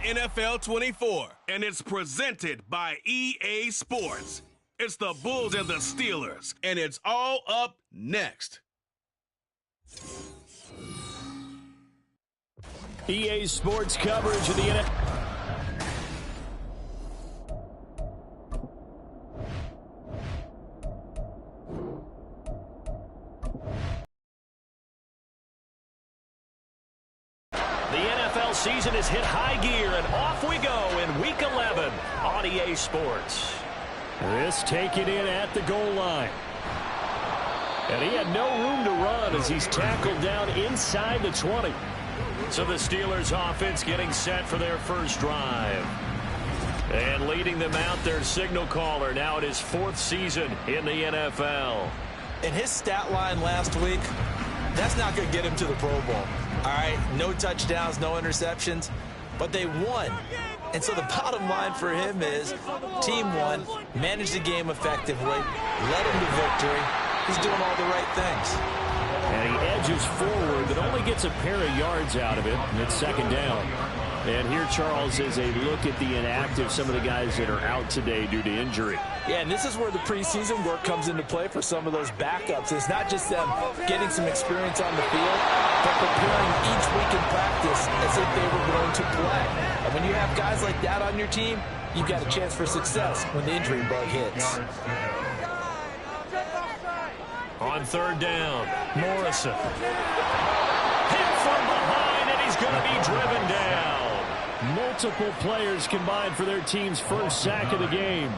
NFL 24, and it's presented by EA Sports. It's the Bulls and the Steelers, and it's all up next. EA Sports coverage of the NFL. The NFL season has hit high gear, and off we go in Week 11 on EA Sports. This taken in at the goal line. And he had no room to run as he's tackled down inside the 20. So the Steelers offense getting set for their first drive. And leading them out, their signal caller, now in his 4th season in the NFL. And his stat line last week, that's not going to get him to the Pro Bowl. All right, no touchdowns, no interceptions, but they won. And so the bottom line for him is team won, managed the game effectively, led him to victory. He's doing all the right things. And he edges forward, but only gets a pair of yards out of it, and it's second down. And here, Charles, is a look at the inactive, some of the guys that are out today due to injury. Yeah, and this is where the preseason work comes into play for some of those backups. It's not just them getting some experience on the field, but preparing each week in practice as if they were going to play. And when you have guys like that on your team, you've got a chance for success when the injury bug hits. On third down, Morrison. Hit from behind, and he's going to be driven down. Multiple players combined for their team's first sack of the game.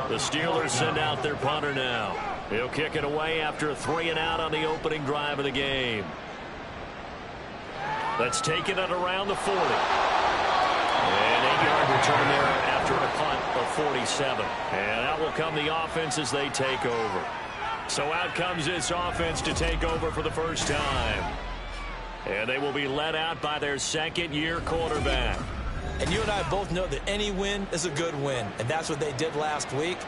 The Steelers send out their punter now. He'll kick it away after a 3-and-out on the opening drive of the game. Let's take it at around the 40. And 8-yard return there after a punt of 47. And out will come the offense as they take over. So out comes this offense to take over for the first time. And they will be led out by their second-year quarterback. And you and I both know that any win is a good win. And that's what they did last week.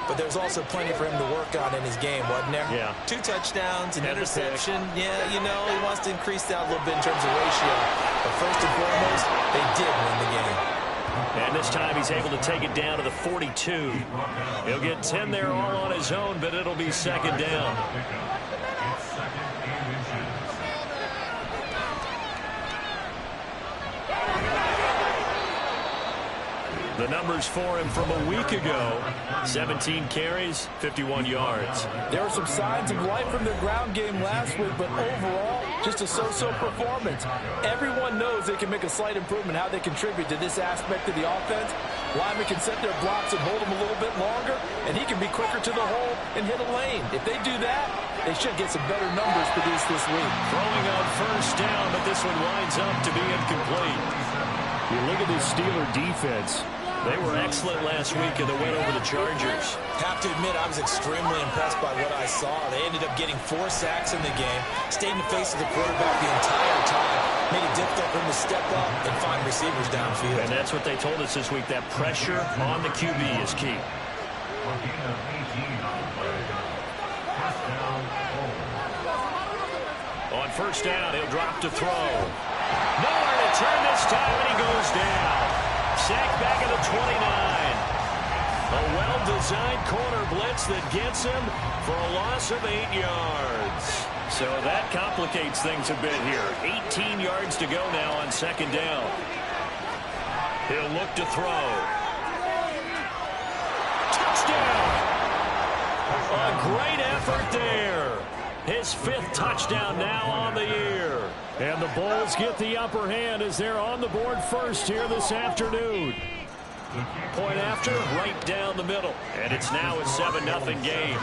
But there's also plenty for him to work on in his game, wasn't there? Yeah. 2 touchdowns, an interception. Yeah, you know, he wants to increase that a little bit in terms of ratio. But first and foremost, they did win the game. And this time he's able to take it down to the 42. He'll get 10 there all on his own, but it'll be second down. The numbers for him from a week ago, 17 carries, 51 yards. There were some signs of life from their ground game last week, but overall, just a so-so performance. Everyone knows they can make a slight improvement how they contribute to this aspect of the offense. Linemen can set their blocks and hold them a little bit longer, and he can be quicker to the hole and hit a lane. If they do that, they should get some better numbers produced this week. Throwing on first down, but this one winds up to be incomplete. You look at this Steeler defense. They were excellent last week in the win over the Chargers. Have to admit, I was extremely impressed by what I saw. They ended up getting 4 sacks in the game, stayed in the face of the quarterback the entire time, made it difficult for him to step up and find receivers downfield. And that's what they told us this week, that pressure on the QB is key. On first down, he'll drop to throw. Nowhere to turn this time, and he goes down. Sacked back at the 29. A well-designed corner blitz that gets him for a loss of 8 yards. So that complicates things a bit here. 18 yards to go now on second down. He'll look to throw. Touchdown! A great effort there. His 5th touchdown now on the year. And the Bulls get the upper hand as they're on the board first here this afternoon. Point after, right down the middle. And it's now a 7-0 game.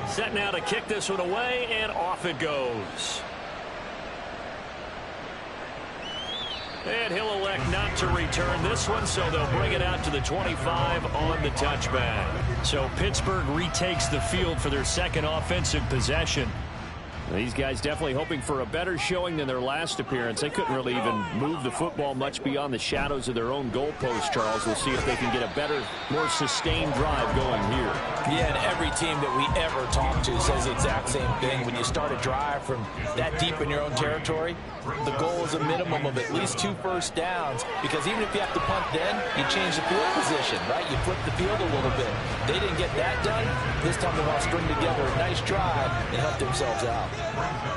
Set now to kick this one away, and off it goes. And he'll elect not to return this one, so they'll bring it out to the 25 on the touchback. So Pittsburgh retakes the field for their second offensive possession. These guys definitely hoping for a better showing than their last appearance. They couldn't really even move the football much beyond the shadows of their own goalpost, Charles. We'll see if they can get a better, more sustained drive going here. Yeah, and every team that we ever talk to says the exact same thing. When you start a drive from that deep in your own territory, the goal is a minimum of at least 2 first downs, because even if you have to punt then, you change the field position, right? You flip the field a little bit. They didn't get that done. This time they want to string together a nice drive and help themselves out.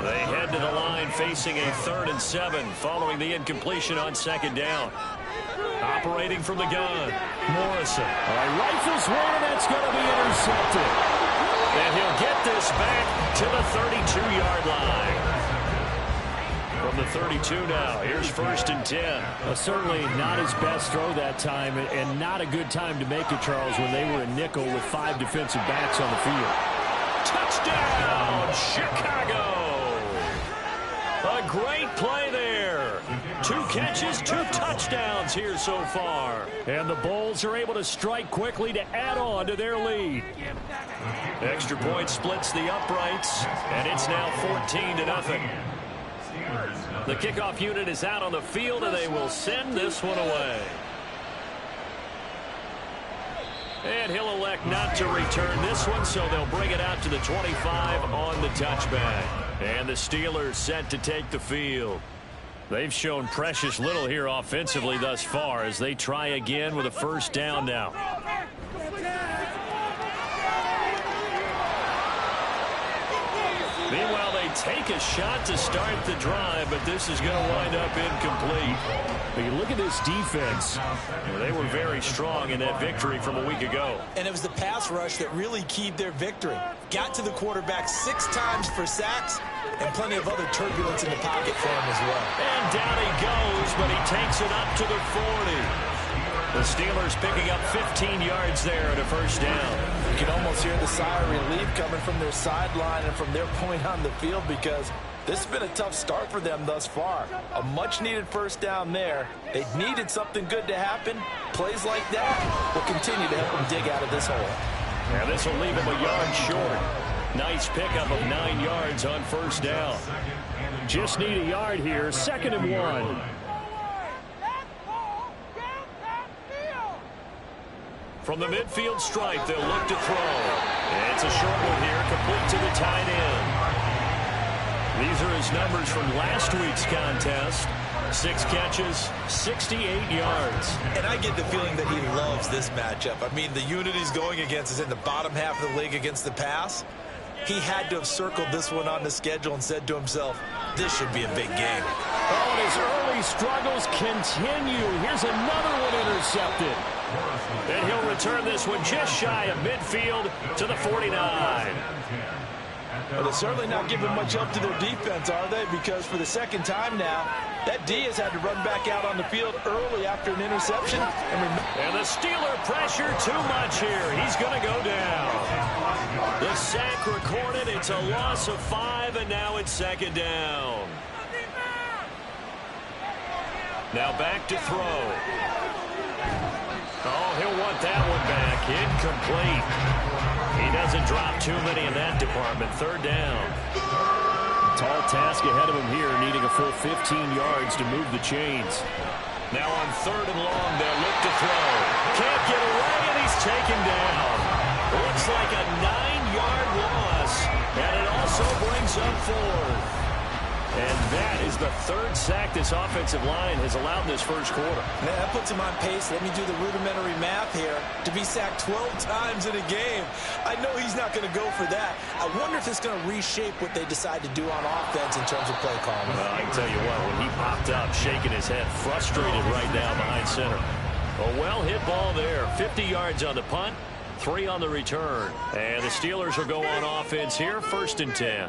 They head to the line facing a 3rd and 7 following the incompletion on 2nd down. Operating from the gun, Morrison. Rifles one, and that's going to be intercepted. And he'll get this back to the 32-yard line. From the 32 now, here's 1st and 10. Certainly not his best throw that time, and not a good time to make it, Charles, when they were in nickel with 5 defensive backs on the field. Touchdown, Chicago! A great play there. 2 catches, 2 touchdowns here so far. And the Bulls are able to strike quickly to add on to their lead. Extra point splits the uprights, and it's now 14-0. The kickoff unit is out on the field, and they will send this one away. And he'll elect not to return this one, so they'll bring it out to the 25 on the touchback. And the Steelers set to take the field. They've shown precious little here offensively thus far as they try again with a 1st down now. Meanwhile, they take a shot to start the drive, but this is going to wind up incomplete. But you look at this defense. They were very strong in that victory from a week ago. And it was the pass rush that really keyed their victory. Got to the quarterback 6 times for sacks, and plenty of other turbulence in the pocket for him as well. And down he goes, but he takes it up to the 40. The Steelers picking up 15 yards there at a 1st down. You can almost hear the sigh of relief coming from their sideline and from their point on the field, because this has been a tough start for them thus far. A much-needed 1st down there. They needed something good to happen. Plays like that will continue to help them dig out of this hole. And this will leave them a yard short. Nice pickup of 9 yards on 1st down. Just need a yard here. 2nd and 1. From the midfield stripe, they'll look to throw. And it's a short one here, complete to the tight end. These are his numbers from last week's contest. 6 catches, 68 yards. And I get the feeling that he loves this matchup. I mean, the unit he's going against is in the bottom half of the league against the pass. He had to have circled this one on the schedule and said to himself, this should be a big game. Oh, and his early struggles continue. Here's another one intercepted. And he'll return this one just shy of midfield to the 49. Well, they're certainly not giving much help to their defense, are they? Because for the 2nd time now, that D has had to run back out on the field early after an interception. And the Steeler pressure too much here. He's going to go down. The sack recorded. It's a loss of 5, and now it's 2nd down. Now back to throw. Oh, he'll want that one back. Incomplete. He doesn't drop too many in that department. 3rd down. Tall task ahead of him here, needing a full 15 yards to move the chains. Now on 3rd and long, they'll look to throw. Can't get away, and he's taken down. Looks like a 9-yard loss, and it also brings up 4th. And that is the 3rd sack this offensive line has allowed in this 1st quarter. Man, that puts him on pace. Let me do the rudimentary math here. To be sacked 12 times in a game. I know he's not going to go for that. I wonder if it's going to reshape what they decide to do on offense in terms of play calling. Well, I can tell you what, when he popped up, shaking his head, frustrated right now behind center. A well-hit ball there. 50 yards on the punt, 3 on the return. And the Steelers will go on offense here, 1st and 10.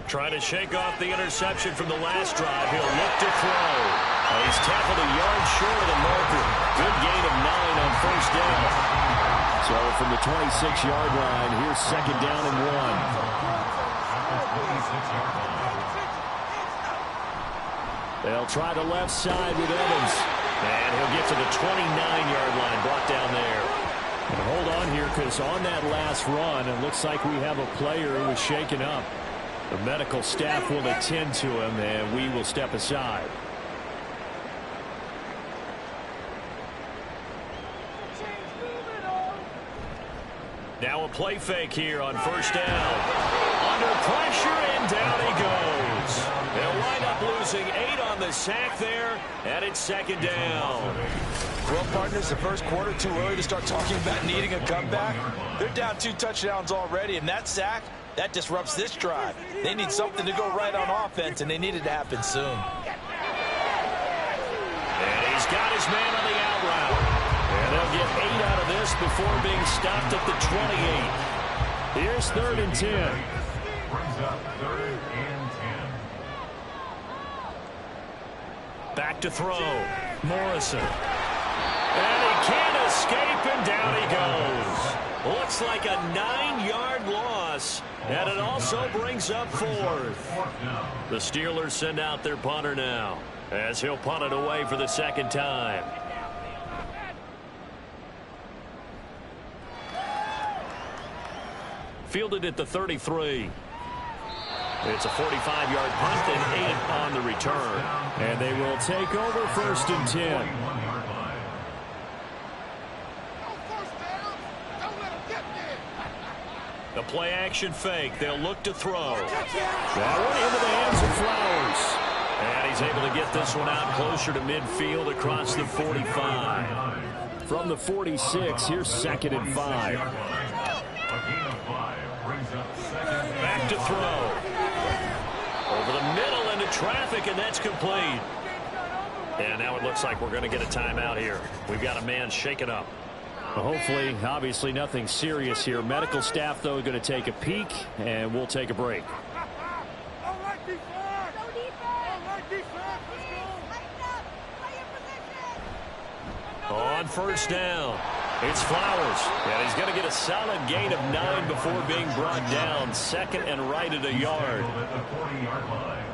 Trying to shake off the interception from the last drive. He'll look to throw. He's tackled a yard short of the marker. Good gain of 9 on 1st down. So from the 26-yard line, here's 2nd down and 1. They'll try the left side with Evans. And he'll get to the 29-yard line, brought down there. And hold on here, because on that last run, it looks like we have a player who was shaken up. The medical staff will attend to him, and we will step aside. Now a play fake here on first down. Under pressure, and down he goes. They'll wind up losing 8 on the sack there, and it's second down. Well, partners, the first quarter too early to start talking about needing a comeback. They're down 2 touchdowns already, and that sack, that disrupts this drive. They need something to go right on offense, and they need it to happen soon. And he's got his man on the out route. And they'll get 8 out of this before being stopped at the 28. Here's 3rd and 10. Brings up 3rd and 10. Back to throw. Morrison. And he can't escape, and down he goes. Looks like a 9-yard loss, and it also brings up 4th. The Steelers send out their punter now, as he'll punt it away for the second time. Fielded at the 33. It's a 45-yard punt and 8 on the return. And they will take over 1st and 10. The play-action fake. They'll look to throw. That one into the hands of Flowers. And he's able to get this one out closer to midfield across the 45. From the 46, here's 2nd and 5. Back to throw. Over the middle into traffic, and that's complete. And now it looks like we're going to get a timeout here. We've got a man shaken up. Well, hopefully, obviously nothing serious here. Medical staff, though, going to take a peek, and we'll take a break. On first down, it's Flowers. And he's going to get a solid gain of 9 before being brought down. 2nd and right at a yard. At the 40-yard line.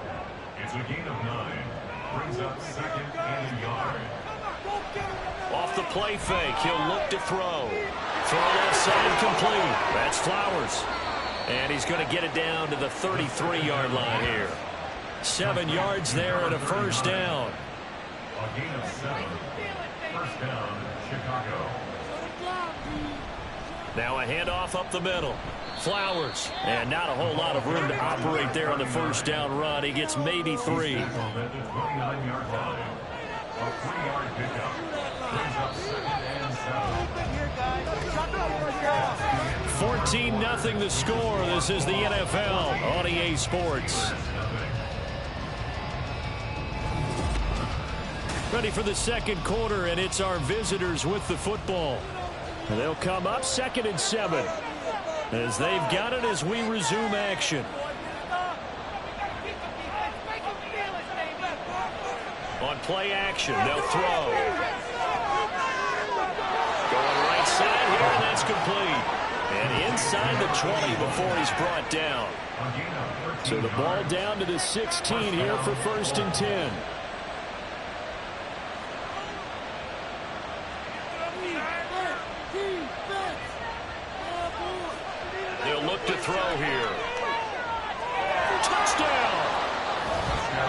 It's a gain of 9. Brings up 2nd and a yard. Off the play fake, he'll look to throw. Throw left side complete. That's Flowers. And he's going to get it down to the 33-yard line here. 7 yards there and a first down. A gain of 7. First down, Chicago. Now a handoff up the middle. Flowers. And not a whole lot of room to operate there on the first down run. He gets maybe 3. At the 29-yard line. A 3-yard pickup. Brings up 2nd and 7. 14-0 the score. This is the NFL on EA Sports. Ready for the second quarter, and it's our visitors with the football. And they'll come up 2nd and 7 as they've got it as we resume action. On play action, they'll throw. Going right side here, and that's complete. And inside the 20 before he's brought down. So the ball down to the 16 here for 1st and 10. They'll look to throw here. Touchdown!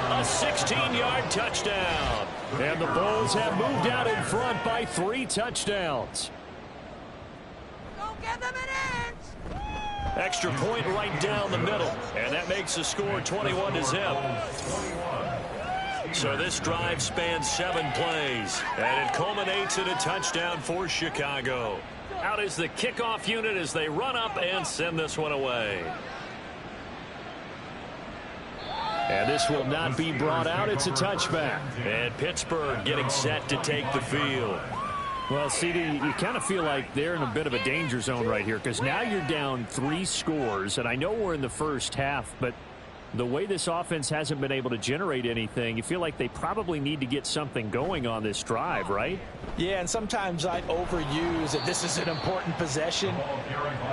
A 16-yard touchdown. And the Bulls have moved out in front by 3 touchdowns. Extra point right down the middle. And that makes the score 21-0. So this drive spans 7 plays. And it culminates in a touchdown for Chicago. Out is the kickoff unit as they run up and send this one away. And this will not be brought out. It's a touchback. And Pittsburgh getting set to take the field. Well, CD, you kind of feel like they're in a bit of a danger zone right here because now you're down 3 scores. And I know we're in the first half, but the way this offense hasn't been able to generate anything, you feel like they probably need to get something going on this drive, right? Yeah, and sometimes I overuse that this is an important possession,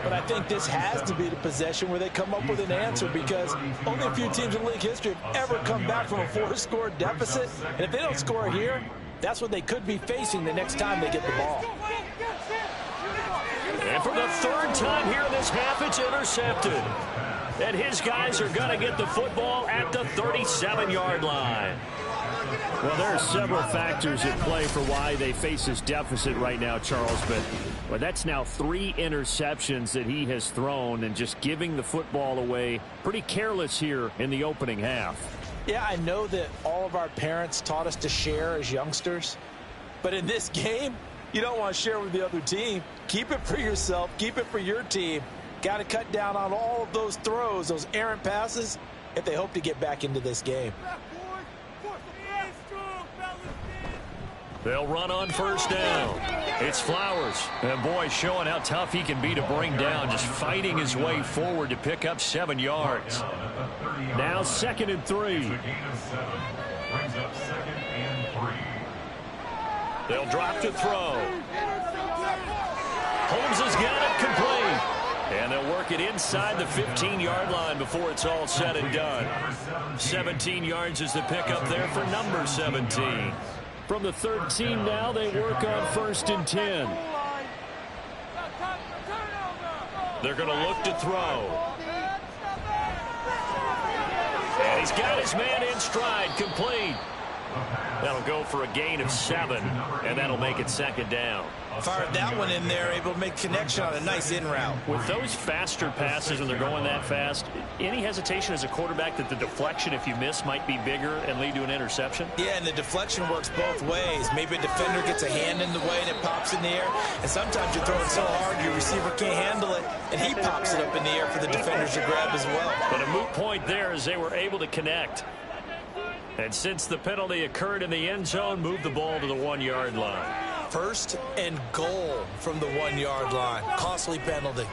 but I think this has to be the possession where they come up with an answer because only a few teams in league history have ever come back from a 4-score deficit, and if they don't score here, that's what they could be facing the next time they get the ball. And for the 3rd time here in this half, it's intercepted. And his guys are going to get the football at the 37-yard line. Well, there are several factors at play for why they face this deficit right now, Charles, but that's now 3 interceptions that he has thrown and just giving the football away pretty careless here in the opening half. Yeah, I know that all of our parents taught us to share as youngsters, but in this game, you don't want to share with the other team. Keep it for yourself. Keep it for your team. Got to cut down on all of those throws, those errant passes, if they hope to get back into this game. They'll run on first down. It's Flowers. And, boy, showing how tough he can be to bring down, just fighting his way forward to pick up 7 yards. Now 2nd and 3. Brings up 2nd and 3. They'll drop to throw. Holmes has got it complete. And they'll work it inside the 15-yard line before it's all said and done. 17 yards is the pickup there for number 17. From the 13 now, they work on 1st and 10. They're going to look to throw. And he's got his man in stride, complete. That'll go for a gain of 7, and that'll make it 2nd down. Fired that one in there, able to make connection on a nice in route. With those faster passes and they're going that fast, any hesitation as a quarterback that the deflection, if you miss, might be bigger and lead to an interception? Yeah, and the deflection works both ways. Maybe a defender gets a hand in the way and it pops in the air, and sometimes you're throwing so hard your receiver can't handle it, and he pops it up in the air for the defenders to grab as well. But a moot point there as they were able to connect. And since the penalty occurred in the end zone, move the ball to the 1-yard line. 1st and goal from the 1-yard line. Costly penalty.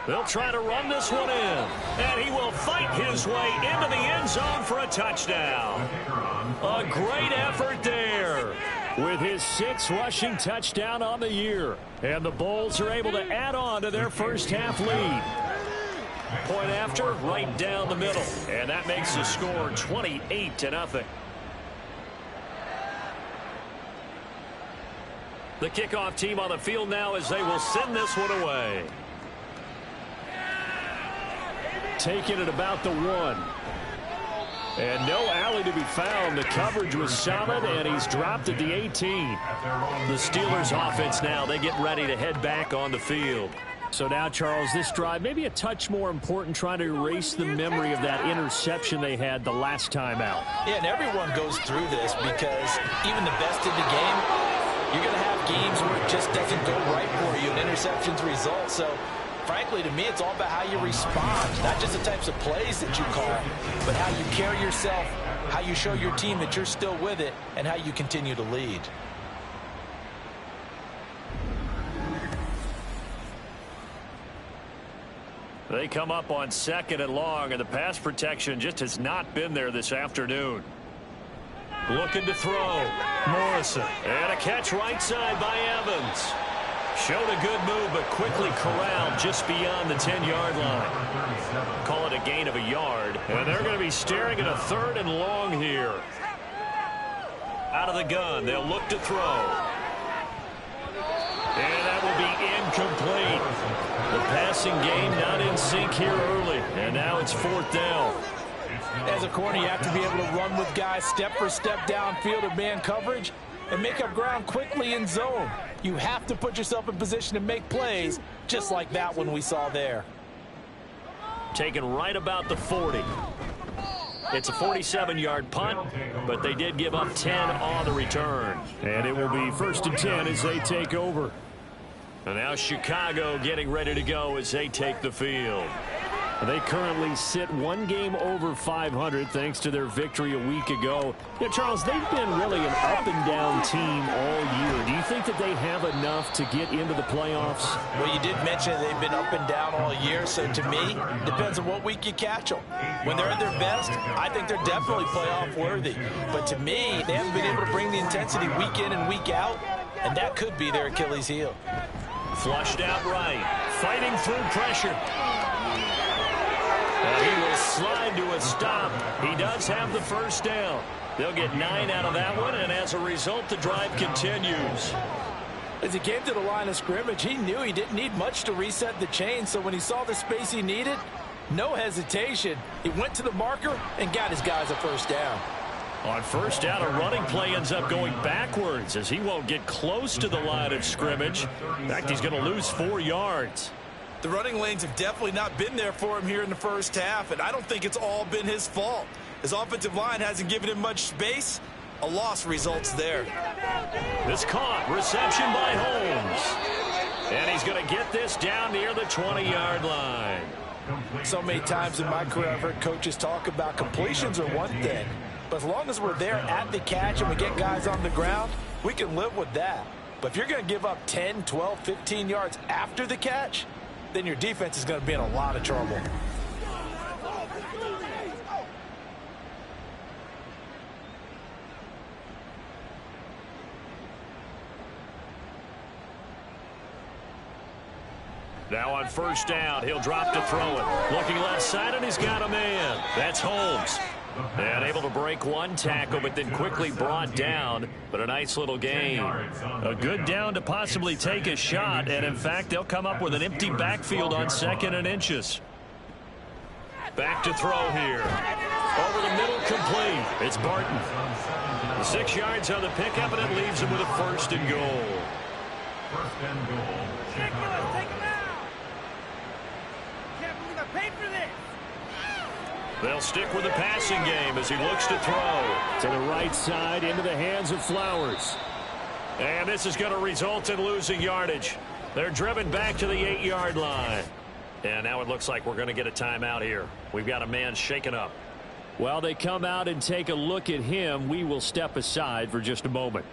They'll try to run this one in. And he will fight his way into the end zone for a touchdown. A great effort there. With his 6th rushing touchdown on the year. And the Bulls are able to add on to their first half lead. Point after, right down the middle. And that makes the score 28-0. The kickoff team on the field now as they will send this one away. Taking it about the 1. And no alley to be found. The coverage was solid, and he's dropped at the 18. The Steelers offense now, they get ready to head back on the field. So now, Charles, this drive maybe a touch more important, trying to erase the memory of that interception they had the last time out. Yeah, and everyone goes through this because even the best in the game, you're going to have games where it just doesn't go right for you, and interceptions result. So, frankly, to me, it's all about how you respond, not just the types of plays that you call, but how you carry yourself, how you show your team that you're still with it, and how you continue to lead. They come up on 2nd and long, and the pass protection just has not been there this afternoon. Looking to throw. Morrison. And a catch right side by Evans. Showed a good move, but quickly corralled just beyond the 10-yard line. Call it a gain of a yard. And they're going to be staring at a 3rd and long here. Out of the gun, they'll look to throw. And that will be incomplete. The passing game not in sync here early. And now it's 4th down. As a corner, you have to be able to run with guys step for step downfield of man coverage and make up ground quickly in zone. You have to put yourself in position to make plays just like that one we saw there. Taken right about the 40. It's a 47-yard punt, but they did give up 10 on the return. And it will be 1st and 10 as they take over. And now Chicago getting ready to go as they take the field. They currently sit 1 game over 500 thanks to their victory a week ago. Yeah, Charles, they've been really an up-and-down team all year. Do you think that they have enough to get into the playoffs? Well, you did mention they've been up and down all year, so to me, depends on what week you catch them. When they're at their best, I think they're definitely playoff worthy. But to me, they haven't been able to bring the intensity week in and week out, and that could be their Achilles heel. Flushed out right, fighting through pressure. He will slide to a stop. He does have the 1st down. They'll get 9 out of that one, and as a result, the drive continues. As he came to the line of scrimmage, he knew he didn't need much to reset the chain, so when he saw the space he needed, no hesitation. He went to the marker and got his guys a 1st down. On first down, a running play ends up going backwards as he won't get close to the line of scrimmage. In fact, he's going to lose 4 yards. The running lanes have definitely not been there for him here in the first half, and I don't think it's all been his fault. His offensive line hasn't given him much space. A loss results there. This caught. Reception by Holmes. And he's going to get this down near the 20-yard line. So many times in my career, I've heard coaches talk about completions are one thing. But as long as we're there at the catch and we get guys on the ground, we can live with that. But if you're going to give up 10, 12, 15 yards after the catch, then your defense is going to be in a lot of trouble. Now on first down, he'll drop to throw it. Looking left side, and he's got a man. That's Holmes. And able to break one tackle, but then quickly brought down. But a nice little gain. A good down to possibly take a shot. And, in fact, they'll come up with an empty backfield on 2nd and inches. Back to throw here. Over the middle, complete. It's Barton. 6 yards on the pickup, and it leaves him with a 1st and goal. 1st and goal. Take him out. Can't believe I paid for this. They'll stick with the passing game as he looks to throw. To the right side, into the hands of Flowers. And this is going to result in losing yardage. They're driven back to the 8-yard line. And now it looks like we're going to get a timeout here. We've got a man shaken up. While they come out and take a look at him, we will step aside for just a moment.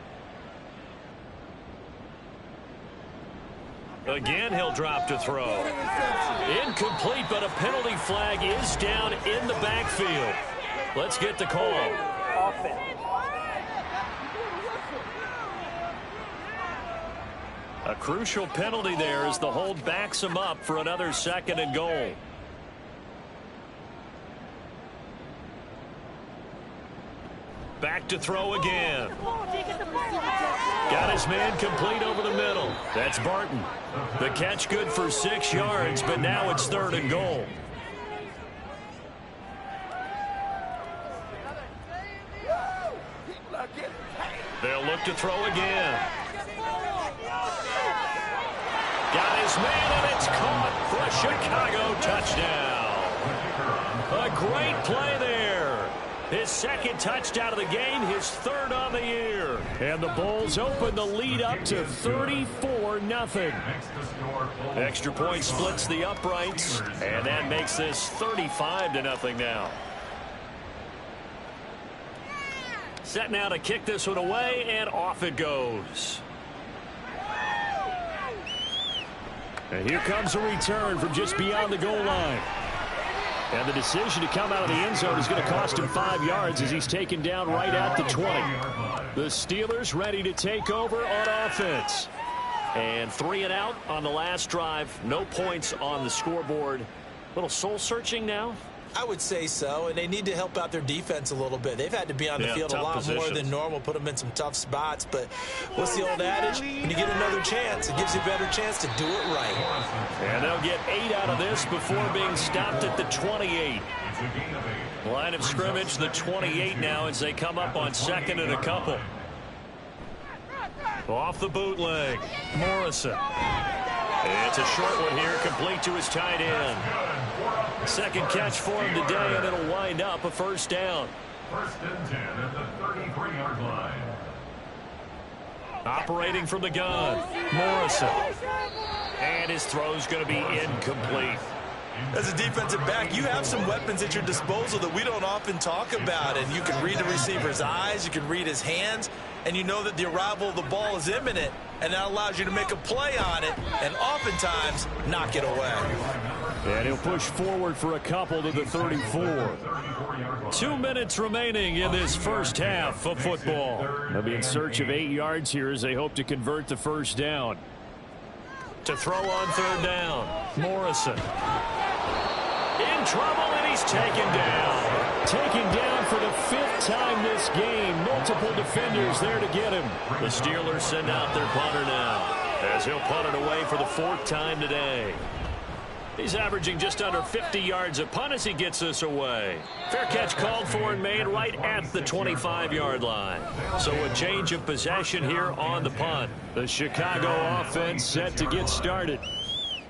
Again, he'll drop to throw. Incomplete, but a penalty flag is down in the backfield. Let's get the call. A crucial penalty there as the hold backs him up for another 2nd and goal. Back to throw again. Got his man complete over the middle. That's Barton. The catch good for 6 yards, but now it's 3rd and goal. They'll look to throw again. Got his man, and it's caught for a Chicago touchdown. A great play there. His 2nd touchdown of the game, his 3rd on the year. And the Bulls open the lead up to 34-0. Extra point splits the uprights, and that makes this 35-0 now. Set now to kick this one away, and off it goes. And here comes a return from just beyond the goal line. And the decision to come out of the end zone is going to cost him 5 yards as he's taken down right at the 20. The Steelers ready to take over on offense. And 3 and out on the last drive. No points on the scoreboard. Little soul-searching now? I would say so, and they need to help out their defense a little bit. They've had to be on the field a lot more than normal, put them in some tough spots. But what's the old adage? When you get another chance, it gives you a better chance to do it right. And they'll get 8 out of this before being stopped at the 28. Line of scrimmage, the 28 now as they come up on 2nd and a couple. Off the bootleg, Morrison. It's a short one here, complete to his tight end. 2nd catch for him today, and it'll wind up a 1st down. 1st and 10 at the 33-yard line. Operating from the gun, Morrison. And his throw's going to be incomplete. As a defensive back, you have some weapons at your disposal that we don't often talk about. And you can read the receiver's eyes, you can read his hands, and you know that the arrival of the ball is imminent, and that allows you to make a play on it and oftentimes knock it away. And he'll push forward for a couple to the 34. 2 minutes remaining in this first half of football. They'll be in search of 8 yards here as they hope to convert the 1st down. To throw on 3rd down, Morrison. In trouble, and he's taken down. Taken down for the 5th time this game. Multiple defenders there to get him. The Steelers send out their punter now, as he'll punt it away for the 4th time today. He's averaging just under 50 yards a punt as he gets this away. Fair catch called for and made right at the 25-yard line. So a change of possession here on the punt. The Chicago offense set to get started.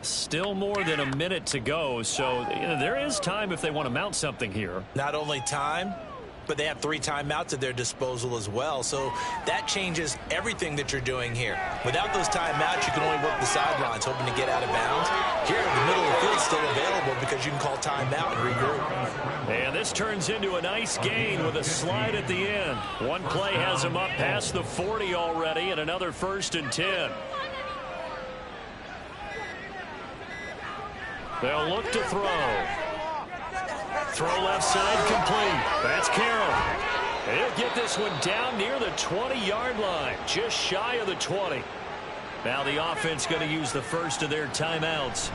Still more than a minute to go, so there is time if they want to mount something here. Not only time, but they have 3 timeouts at their disposal as well. So that changes everything that you're doing here. Without those timeouts, you can only work the sidelines, hoping to get out of bounds. Here, the middle of the field is still available because you can call timeout and regroup. And this turns into a nice gain with a slide at the end. One play has him up past the 40 already, and another 1st and 10. They'll look to throw. Throw left side complete. That's Carroll. He'll get this one down near the 20-yard line, just shy of the 20. Now the offense going to use the first of their timeouts.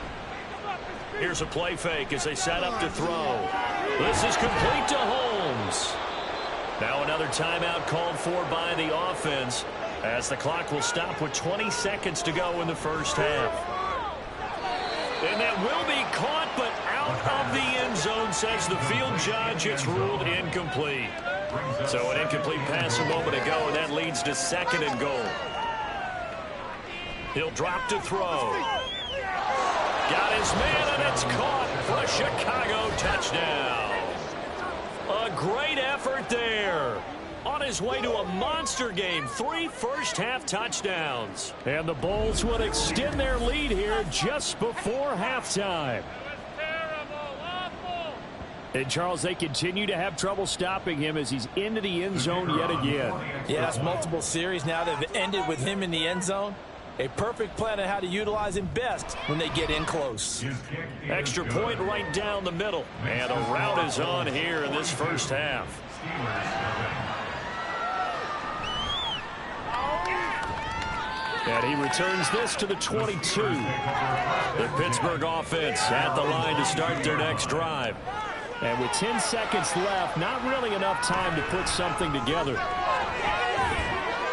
Here's a play fake as they set up to throw. This is complete to Holmes. Now another timeout called for by the offense as the clock will stop with 20 seconds to go in the first half. And that will be caught, but out of the end zone, says the field judge. It's ruled incomplete. So an incomplete pass a moment ago, and that leads to 2nd and goal. He'll drop to throw. Got his man, and it's caught for a Chicago touchdown. A great effort there. On his way to a monster game, 3 first-half touchdowns. And the Bulls would extend their lead here just before halftime. And, Charles, they continue to have trouble stopping him as he's into the end zone yet again. Yeah, it's multiple series now that have ended with him in the end zone. A perfect plan on how to utilize him best when they get in close. Extra point right down the middle. And a route is on here in this first half. And he returns this to the 22. The Pittsburgh offense at the line to start their next drive. And with 10 seconds left, not really enough time to put something together.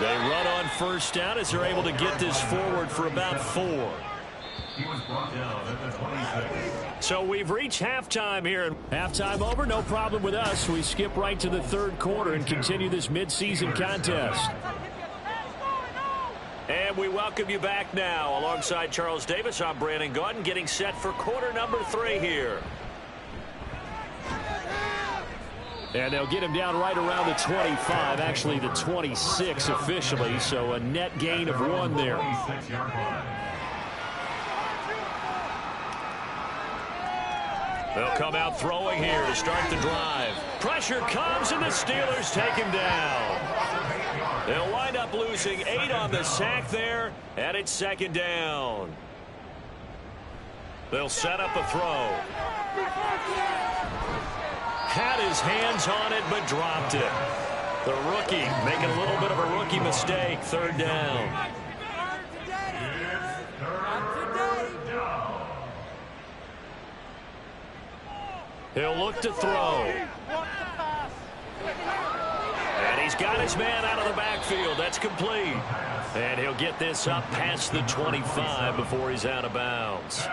They run on 1st down as they're able to get this forward for about 4. He was brought down at the 26. So we've reached halftime here. Halftime over, no problem with us. We skip right to the 3rd quarter and continue this midseason contest. And we welcome you back now. Alongside Charles Davis, I'm Brandon Gaudin, getting set for quarter number 3 here. And they'll get him down right around the 25, actually the 26 officially, so a net gain of 1 there. They'll come out throwing here to start the drive. Pressure comes, and the Steelers take him down. They'll wind up losing 8 on the sack there, and it's 2nd down. They'll set up a throw. Had his hands on it, but dropped it. The rookie making a little bit of a rookie mistake. 3rd down. He'll look to throw. And he's got his man out of the backfield. That's complete. And he'll get this up past the 25 before he's out of bounds.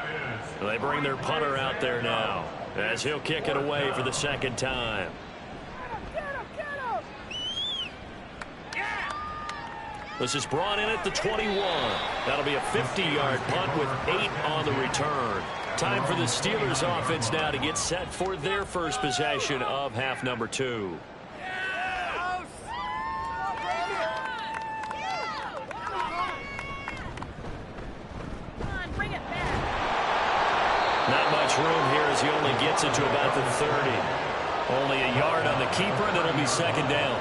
They bring their punter out there now as he'll kick it away for the 2nd time. This is brought in at the 21. That'll be a 50-yard punt with 8 on the return. Time for the Steelers offense now to get set for their first possession of half number 2. Not much room here as he only gets it to about the 30. Only a yard on the keeper, and it'll be 2nd down.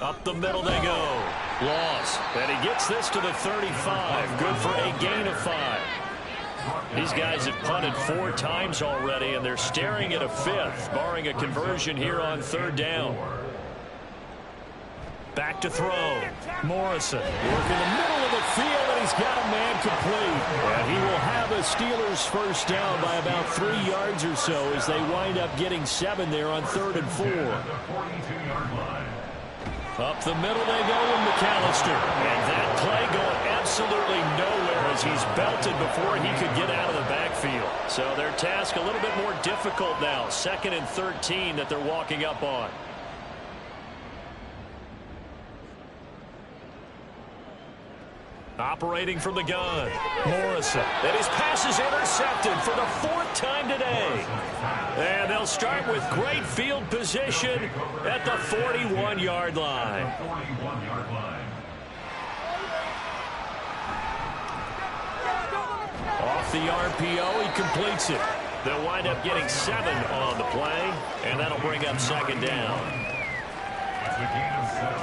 Up the middle they go. Loss. And he gets this to the 35. Good for a gain of 5. These guys have punted 4 times already, and they're staring at a 5th, barring a conversion here on 3rd down. Back to throw. Morrison working the middle of the field, and he's got a man complete. And he will have a Steelers first down by about 3 yards or so as they wind up getting 7 there on 3rd and 4. Up the middle they go with McAllister. And that play going absolutely nowhere as he's belted before he could get out of the backfield. So their task a little bit more difficult now. 2nd and 13 that they're walking up on. Operating from the gun, Morrison. And his pass is intercepted for the 4th time today. And they'll start with great field position at the 41-yard line. Off the RPO, he completes it. They'll wind up getting 7 on the play, and that'll bring up 2nd down. It's a gain of 7.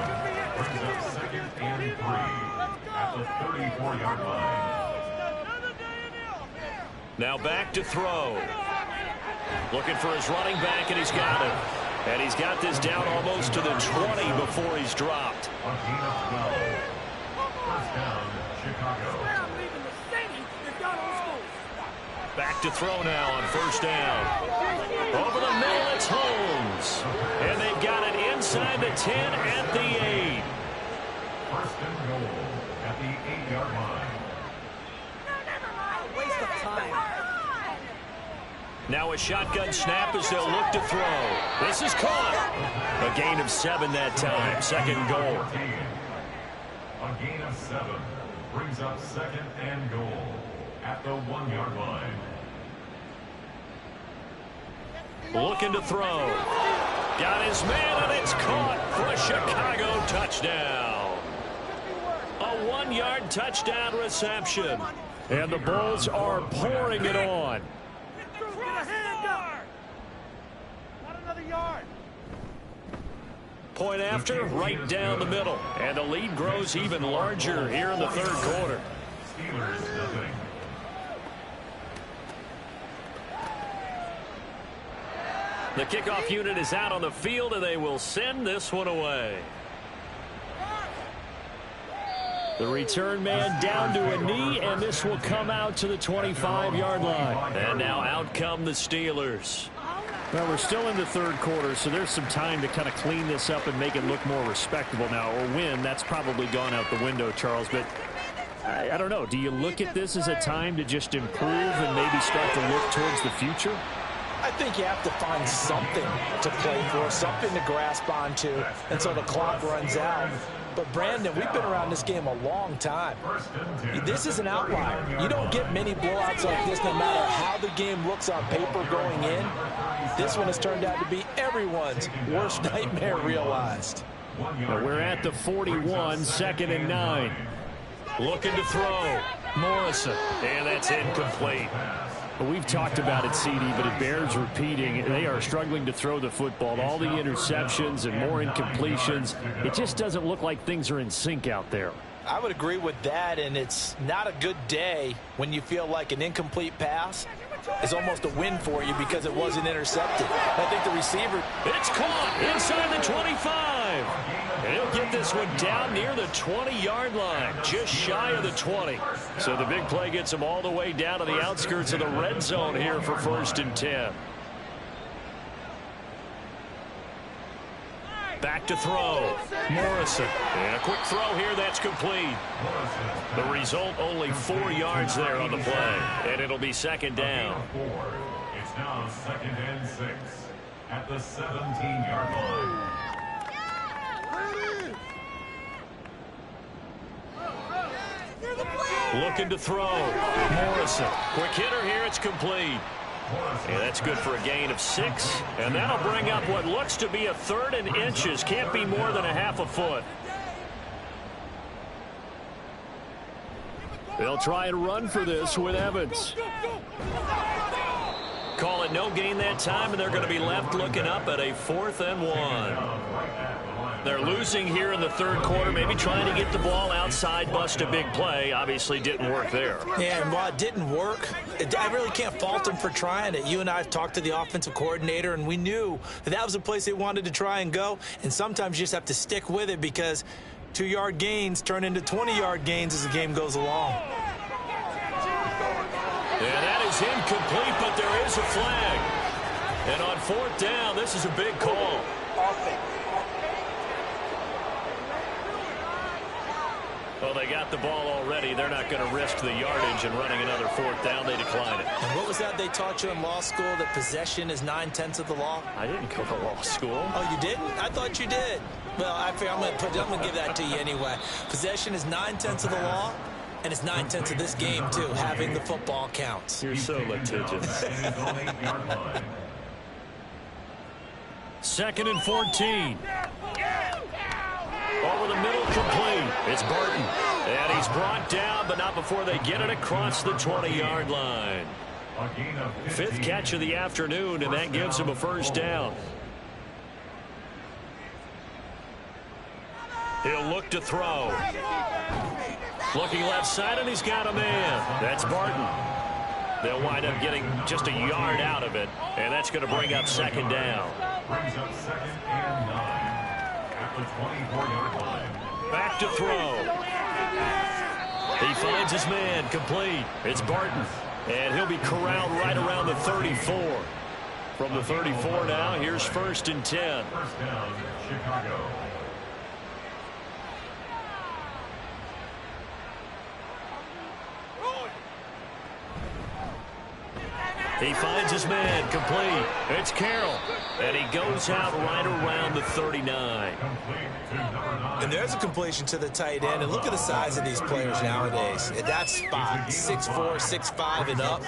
Brings up 2nd and 3. At the 34-yard line. Now back to throw. Looking for his running back, and he's got it. And he's got this down almost to the 20 before he's dropped. A gain of 12. First down, Chicago. Back to throw now on 1st down. Over the middle, it's Holmes. And they've got it inside the 10 at the 8. First and goal at the 8-yard line. Waste of time. Now a shotgun snap as they'll look to throw. This is caught. A gain of 7 that time. 2nd goal. A gain of 7 brings up 2nd and goal at the 1-yard line. Looking to throw. Got his man, and it's caught for a Chicago touchdown. A 1-yard touchdown reception. And the Bulls are pouring it on. Not another yard. Point after, right down the middle. And the lead grows even larger here in the 3rd quarter. Steelers nothing. The kickoff unit is out on the field, and they will send this one away. The return man down to a knee, and this will come out to the 25-yard line. And now out come the Steelers. Well, we're still in the 3rd quarter, so there's some time to kind of clean this up and make it look more respectable now. Or win, that's probably gone out the window, Charles. But I don't know. Do you look at this as a time to just improve and maybe start to look towards the future? I think you have to find something to play for, something to grasp onto until the clock runs out. But, Brandon, we've been around this game a long time. This is an outlier. You don't get many blowouts like this no matter how the game looks on paper going in. This one has turned out to be everyone's worst nightmare realized. Now we're at the 41, 2nd and 9. Looking to throw. Morrison. And that's incomplete. Well, we've talked about it, CD, but it bears repeating. They are struggling to throw the football. All the interceptions and more incompletions. It just doesn't look like things are in sync out there. I would agree with that, and it's not a good day when you feel like an incomplete pass is almost a win for you because it wasn't intercepted. I think the receiver... It's caught inside the 25. And he'll get this one down near the 20-yard line, just shy of the 20. So the big play gets him all the way down to the outskirts of the red zone here for 1st and 10. Back to throw. Morrison. And a quick throw here that's complete. The result, only 4 yards there on the play. And it'll be 2nd down. It's now 2nd and 6 at the 17-yard line. Looking to throw. Morrison. Quick hitter here. It's complete. And that's good for a gain of 6. And that'll bring up what looks to be a 3rd and inches. Can't be more than a half a foot. They'll try and run for this with Evans. Call it no gain that time, and they're going to be left looking up at a 4th and 1. They're losing here in the 3rd quarter, maybe trying to get the ball outside, bust a big play. Obviously didn't work there. Yeah, and while it didn't work, I really can't fault them for trying it. You and I have talked to the offensive coordinator, and we knew that was a place they wanted to try and go, and sometimes you just have to stick with it because 2-yard gains turn into 20-yard gains as the game goes along. And that is incomplete, but there is a flag. And on 4th down, this is a big call. Well, they got the ball already. They're not going to risk the yardage and running another 4th down. They decline it. And what was that they taught you in law school, that possession is 9/10 of the law? I didn't go to law school. Oh, you didn't? I thought you did. Well, I'm going to give that to you anyway. Possession is 9/10 of the law, and it's 9/10 of this game, too. Having the football counts. You're so litigious. 2nd and 14. Over the middle, complete. It's Barton. And he's brought down, but not before they get it across the 20-yard line. 5th catch of the afternoon, and that gives him a 1st down. He'll look to throw. Looking left side, and he's got a man. That's Barton. They'll wind up getting just a yard out of it, and that's going to bring up 2nd down. Brings up 2nd and 9 at the 24-yard line. Back to throw. He finds his man, complete. It's Barton, and he'll be corralled right around the 34. From the 34 now, here's 1st and 10. 1st down, Chicago. He finds his man, complete. It's Carroll, and he goes out right around the 39. And there's a completion to the tight end. And look at the size of these players nowadays. At that spot, 6'4", 6'5", and up.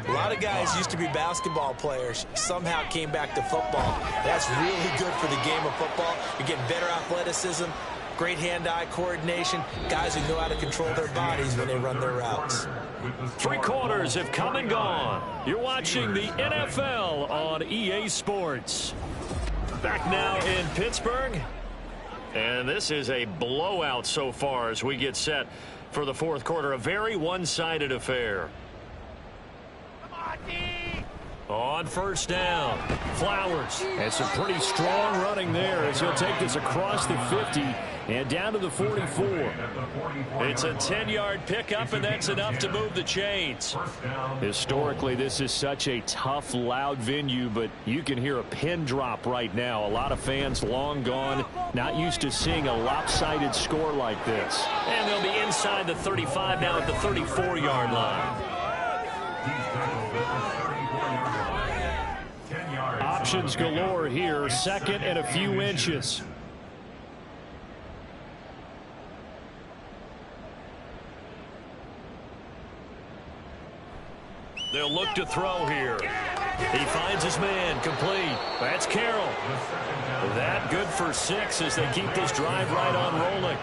A lot of guys used to be basketball players, somehow came back to football. That's really good for the game of football. You're getting better athleticism, great hand-eye coordination, guys who know how to control their bodies when they run their routes. 3 quarters have come and gone. You're watching the NFL on EA Sports. Back now in Pittsburgh. And this is a blowout so far as we get set for the 4th quarter. A very one-sided affair. On 1st down, Flowers. And some pretty strong running there as he'll take this across the 50 and down to the 44. It's a 10-yard pickup, and that's enough to move the chains. Historically, this is such a tough, loud venue, but you can hear a pin drop right now. A lot of fans long gone, not used to seeing a lopsided score like this. And they'll be inside the 35 now at the 34-yard line. Options galore here, 2nd and a few inches. They'll look to throw here. He finds his man, complete. That's Carroll. That good for 6 as they keep this drive right on rolling.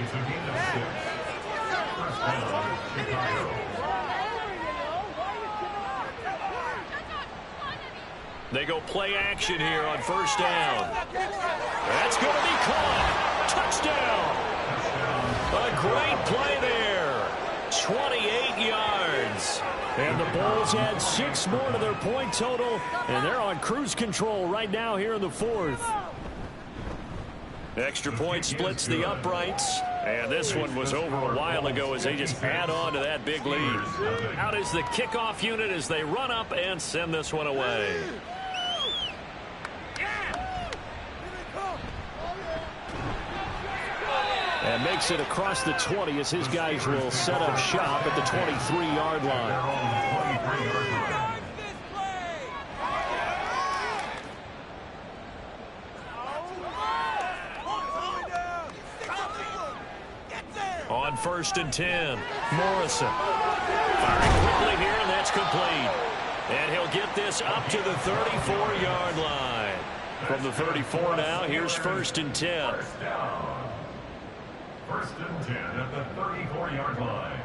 It's a gain of 6. 1st down, Chicago. They go play action here on 1st down. That's going to be caught. Touchdown. A great play there. 28 yards. And the Bulls add 6 more to their point total, and they're on cruise control right now here in the 4th. Extra point splits the uprights. And this one was over a while ago as they just add on to that big lead. Out is the kickoff unit as they run up and send this one away. And makes it across the 20 as his guys will set up shop at the 23-yard line. On 1st and 10, Morrison. Firing quickly here, and that's complete. And he'll get this up to the 34-yard line. From the 34 now, here's 1st and 10. 1st and 10 at the 34-yard line.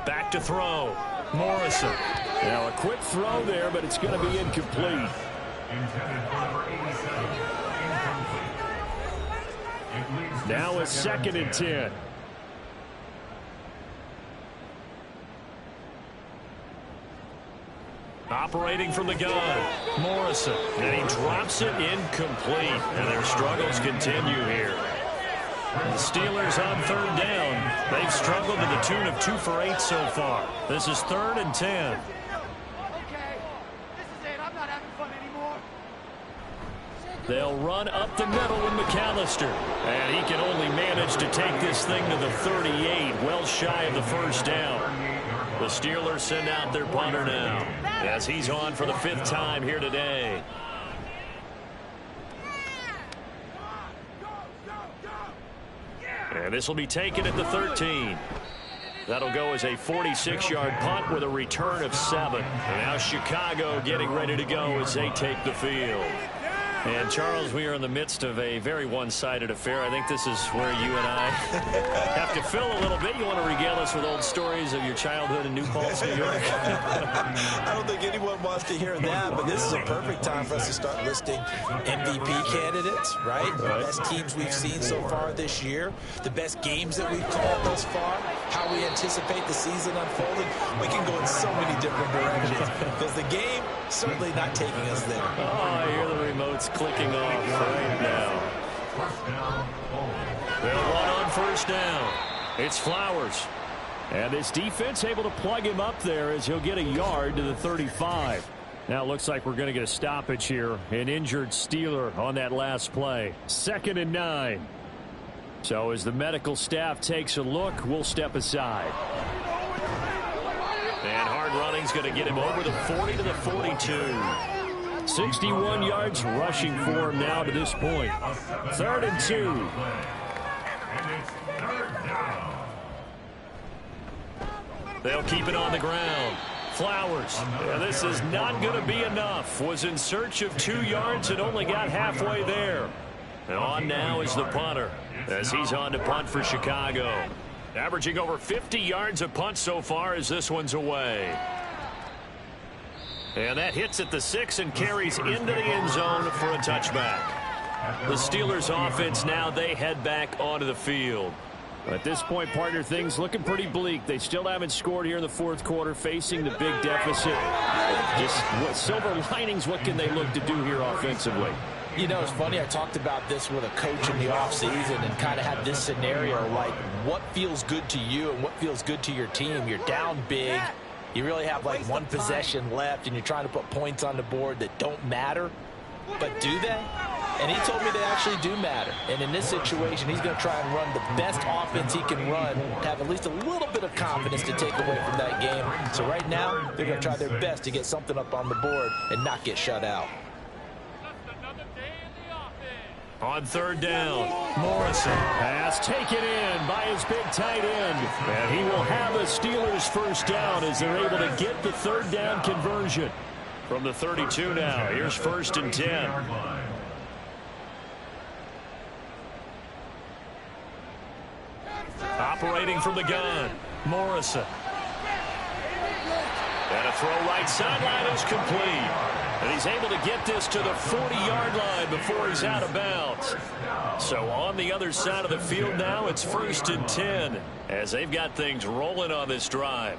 Back to throw. Morrison. Now a quick throw there, but it's going to be incomplete. Intended for number 87. Incomplete. It leads to Now a 2nd and 10. Operating from the gun, Morrison. And he drops it incomplete. And their struggles continue here. The Steelers on 3rd down. They've struggled to the tune of 2 for 8 so far. This is 3rd and 10. Okay, this is it. I'm not having fun anymore. They'll run up the middle with McAllister. And he can only manage to take this thing to the 38, well shy of the first down. The Steelers send out their punter now, as he's on for the 5th time here today. And this will be taken at the 13. That'll go as a 46-yard punt with a return of 7. And now Chicago getting ready to go as they take the field. And, Charles, we are in the midst of a very one-sided affair. I think this is where you and I have to fill a little bit. You want to regale us with old stories of your childhood in New Paltz, New York? I don't think anyone wants to hear that, but this is a perfect time for us to start listing MVP candidates, right? The best teams we've seen so far this year, the best games that we've called thus far, how we anticipate the season unfolding. We can go in so many different directions because the game certainly not taking us there. Oh, I hear the remotes clicking off right now. They'll run on first down. It's Flowers. And this defense able to plug him up there as he'll get a yard to the 35. Now it looks like we're going to get a stoppage here. An injured Steeler on that last play. 2nd and 9. So as the medical staff takes a look, we'll step aside. And hard running's going to get him over the 40 to the 42. 61 yards rushing for him now to this point. 3rd and 2. They'll keep it on the ground. Flowers. Yeah, this is not going to be enough. Was in search of 2 yards and only got halfway there. And on now is the punter as he's on to punt for Chicago. Averaging over 50 yards a punt so far as this one's away. And that hits at the 6 and carries into the end zone for a touchback. The Steelers offense now, they head back onto the field. At this point, partner, things looking pretty bleak. They still haven't scored here in the 4th quarter, facing the big deficit. Just what silver linings, what can they look to do here offensively? You know, it's funny, I talked about this with a coach in the offseason and kind of had this scenario, like what feels good to you and what feels good to your team. You're down big. You really have like one possession left, and you're trying to put points on the board that don't matter. But do they? And he told me they actually do matter. And in this situation, he's going to try and run the best offense he can run to have at least a little bit of confidence to take away from that game. So right now, they're going to try their best to get something up on the board and not get shut out. On 3rd down, Morrison. Pass taken in by his big tight end. And he will have a Steelers first down as they're able to get the 3rd down conversion. From the 32 now, here's 1st and 10. Operating from the gun, Morrison. And a throw right sideline is complete. And he's able to get this to the 40-yard line before he's out of bounds. So on the other side of the field now, it's 1st and 10 as they've got things rolling on this drive.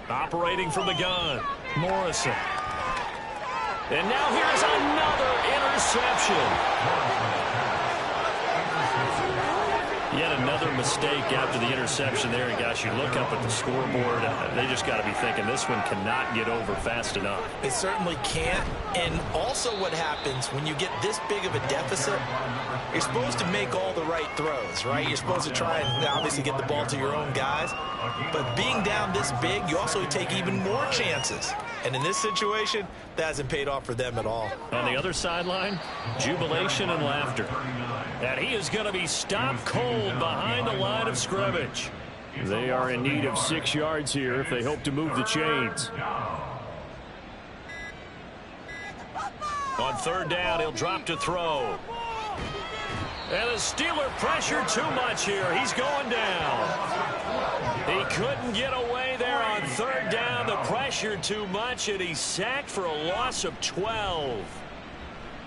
Operating from the gun, Morrison. And now here's another interception. Yet another mistake after the interception there. And gosh, you look up at the scoreboard, they just got to be thinking this one cannot get over fast enough. It certainly can't. And also what happens when you get this big of a deficit, you're supposed to make all the right throws, right? You're supposed to try and obviously get the ball to your own guys. But being down this big, you also take even more chances. And in this situation, that hasn't paid off for them at all. On the other sideline, jubilation and laughter. And he is going to be stopped cold behind the line of scrimmage. They are in need of 6 yards here if they hope to move the chains. On 3rd down, he'll drop to throw. And the Steeler pressure too much here. He's going down. He couldn't get away there on 3rd down. The pressure too much, and he's sacked for a loss of 12.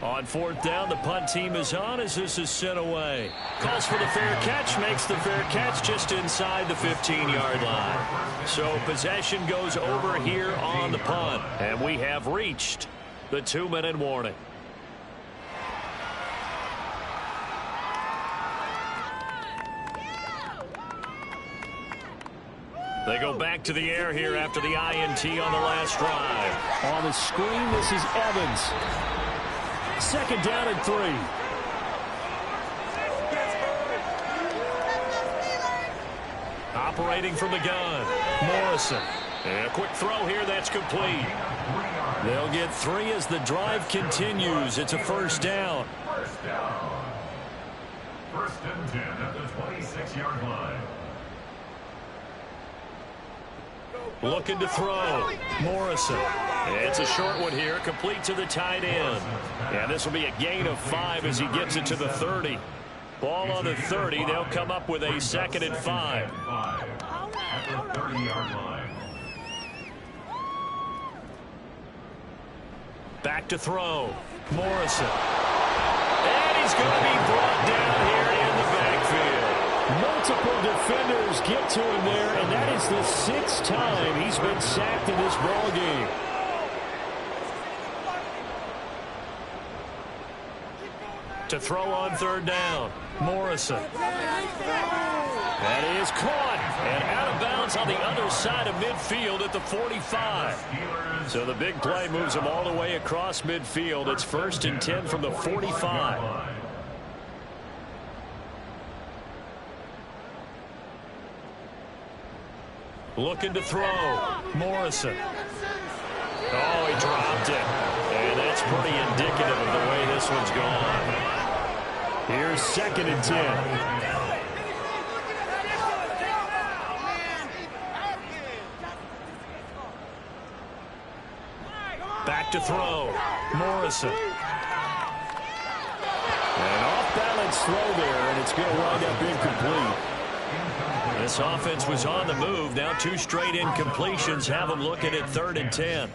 On 4th down, the punt team is on as this is sent away. Calls for the fair catch, makes the fair catch just inside the 15-yard line. So possession goes over here on the punt, and we have reached the 2-minute warning. They go back to the air here after the INT on the last drive. On the screen, this is Evans. Second down and 3. Operating from the gun, Morrison. And a quick throw here that's complete. They'll get 3 as the drive continues. It's a first down. First down. First and 10 at the 26-yard line. Looking to throw. Morrison. It's a short one here, complete to the tight end. And this will be a gain of 5 as he gets it to the 30. Ball on the 30. They'll come up with a 2nd and 5. At the 30-yard line. Back to throw. Morrison. And he's going to be brought down here in the backfield. Multiple defenders get to him there, and that is the 6th time he's been sacked in this ball game. To throw on 3rd down. Morrison. That is caught and out of bounds on the other side of midfield at the 45. So the big play moves him all the way across midfield. It's 1st and 10 from the 45. Looking to throw. Morrison. Oh, he dropped it. And that's pretty indicative of the way this one's gone. Here's 2nd and 10. Back to throw. Morrison. An off-balance throw there, and it's going to wind up incomplete. This offense was on the move. Now 2 straight incompletions have them looking at 3rd and 10.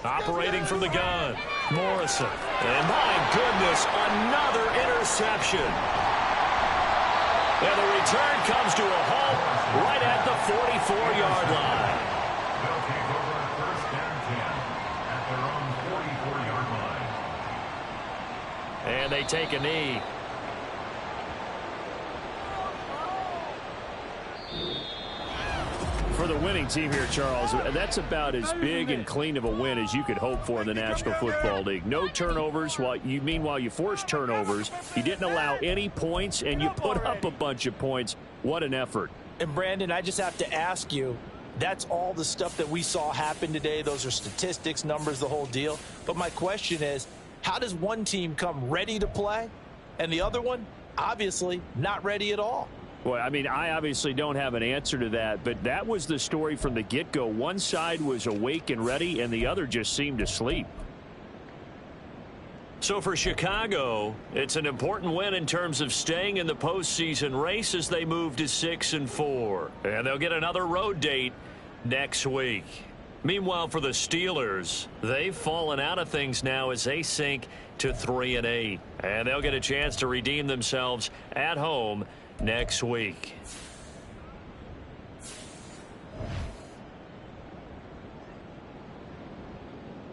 Operating from the gun. Morrison. And my goodness, another interception. And the return comes to a halt right at the 44-yard line. They'll take over 1st and 10 at their own 44-yard line. And they take a knee. For the winning team here, Charles, that's about as big and clean of a win as you could hope for in the National Football League. No turnovers. Meanwhile, you forced turnovers. You didn't allow any points, and you put up a bunch of points. What an effort. And, Brandon, I just have to ask you, that's all the stuff that we saw happen today. Those are statistics, numbers, the whole deal. But my question is, how does one team come ready to play, and the other one, obviously, not ready at all? Well, I mean, I obviously don't have an answer to that, but that was the story from the get-go. One side was awake and ready, and the other just seemed asleep. So for Chicago, it's an important win in terms of staying in the postseason race as they move to 6-4. And they'll get another road date next week. Meanwhile, for the Steelers, they've fallen out of things now as they sink to 3-8. And they'll get a chance to redeem themselves at home next week.